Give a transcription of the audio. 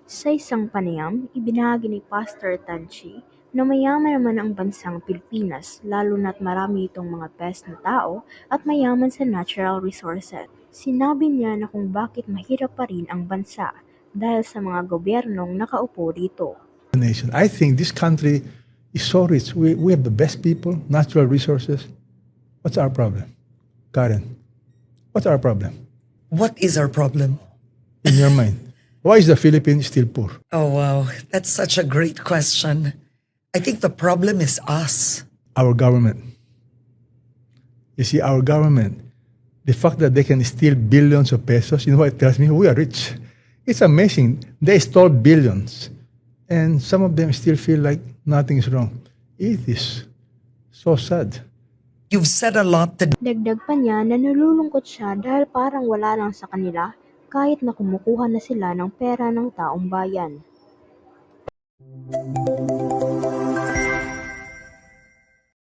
Sa isang panayam, ibinahagi ni Pastor Tanchi na mayaman naman ang bansang Pilipinas lalo na't marami itong mga best na tao at mayaman sa natural resources. Sinabi niya na kung bakit mahirap pa rin ang bansa dahil sa mga gobyernong nakaupo dito. Nation. I think this country is so rich. We have the best people, natural resources. What's our problem? Karen, what's our problem? What is our problem? In your mind, why is the Philippines still poor? Oh, wow. That's such a great question. I think the problem is us. Our government. You see, our government, the fact that they can steal billions of pesos, you know what it tells me? We are rich. It's amazing. They stole billions. And some of them still feel like nothing is wrong. It is so sad. You've said a lot today. Dagdag pa niya na nalulungkot siya dahil parang wala lang sa kanila kahit na kumukuha na sila ng pera ng taong bayan.